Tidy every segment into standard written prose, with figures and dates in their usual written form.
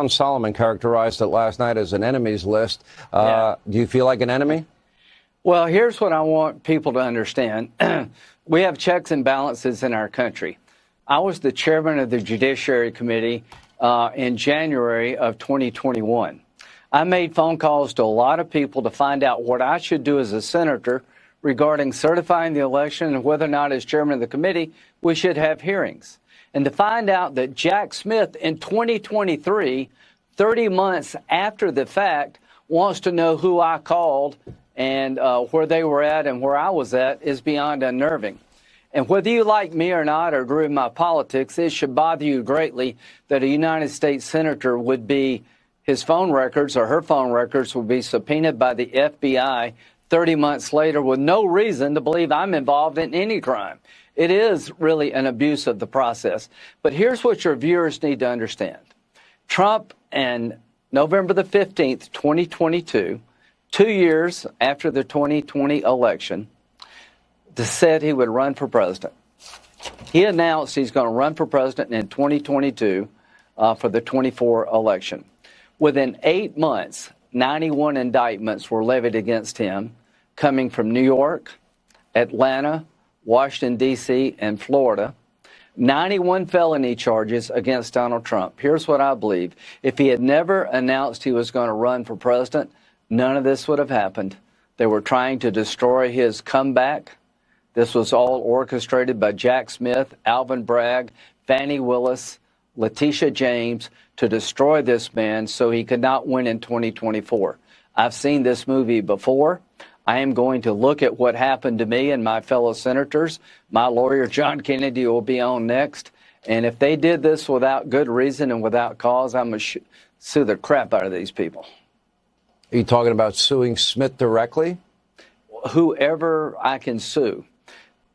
Solomon characterized it last night as an enemies list. Do you feel like an enemy? Well, here's what I want people to understand. We have checks and balances in our country. I was the chairman of the Judiciary Committee in January of 2021. I made phone calls to a lot of people to find out what I should do as a senator regarding certifying the election and whether or not, as chairman of the committee, we should have hearings. And to find out that Jack Smith in 2023, 30 months after the fact, wants to know who I called and where they were at and where I was at is beyond unnerving. And whether you like me or not or agree with my politics, it should bother you greatly that a United States senator would be, his phone records or her phone records would be subpoenaed by the FBI 30 months later with no reason to believe I'm involved in any crime. It is really an abuse of the process. But here's what your viewers need to understand. Trump, on November the 15th, 2022, 2 years after the 2020 election, said he would run for president. He announced he's going to run for president in 2022 for the 24 election. Within 8 months, 91 indictments were levied against him, coming from New York, Atlanta, Washington, D.C., and Florida. 91 felony charges against Donald Trump. Here's what I believe. If he had never announced he was going to run for president, none of this would have happened. They were trying to destroy his comeback. This was all orchestrated by Jack Smith, Alvin Bragg, Fani Willis, Letitia James to destroy this man so he could not win in 2024. I've seen this movie before. I am going to look at what happened to me and my fellow senators. My lawyer, John Kennedy, will be on next. And if they did this without good reason and without cause, I'm going to sue the crap out of these people. Are you talking about suing Smith directly? Whoever I can sue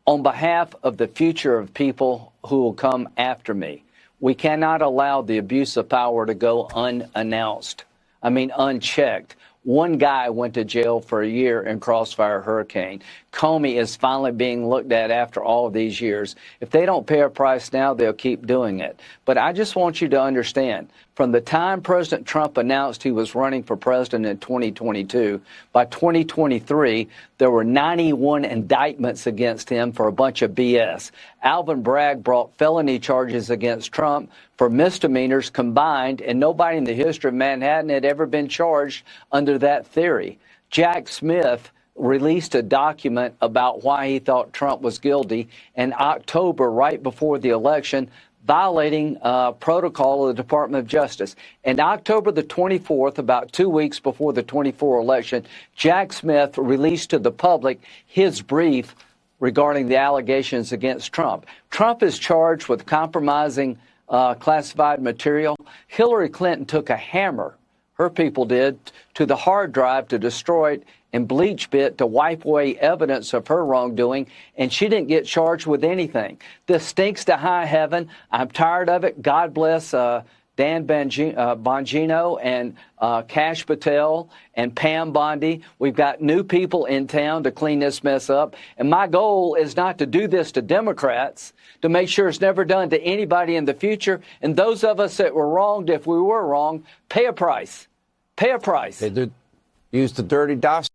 on behalf of the future of people who will come after me. We cannot allow the abuse of power to go unannounced. I mean, unchecked. One guy went to jail for a year in Crossfire Hurricane. Comey is finally being looked at after all of these years. If they don't pay a price now, they'll keep doing it. But I just want you to understand, from the time President Trump announced he was running for president in 2022, by 2023, there were 91 indictments against him for a bunch of BS. Alvin Bragg brought felony charges against Trump for misdemeanors combined, and nobody in the history of Manhattan had ever been charged under that theory. Jack Smith released a document about why he thought Trump was guilty in October, right before the election, violating protocol of the Department of Justice. And October the 24th, about 2 weeks before the 24 election, Jack Smith released to the public his brief regarding the allegations against Trump. Trump is charged with compromising classified material. Hillary Clinton took a hammer, her people did, to the hard drive to destroy it and bleach it to wipe away evidence of her wrongdoing, and she didn't get charged with anything. This stinks to high heaven. I'm tired of it. God bless Dan Bongino and Kash Patel and Pam Bondi. We've got new people in town to clean this mess up. And my goal is not to do this to Democrats, to make sure it's never done to anybody in the future. And those of us that were wronged, if we were wrong, pay a price. Pay a price. They did use the dirty dossier.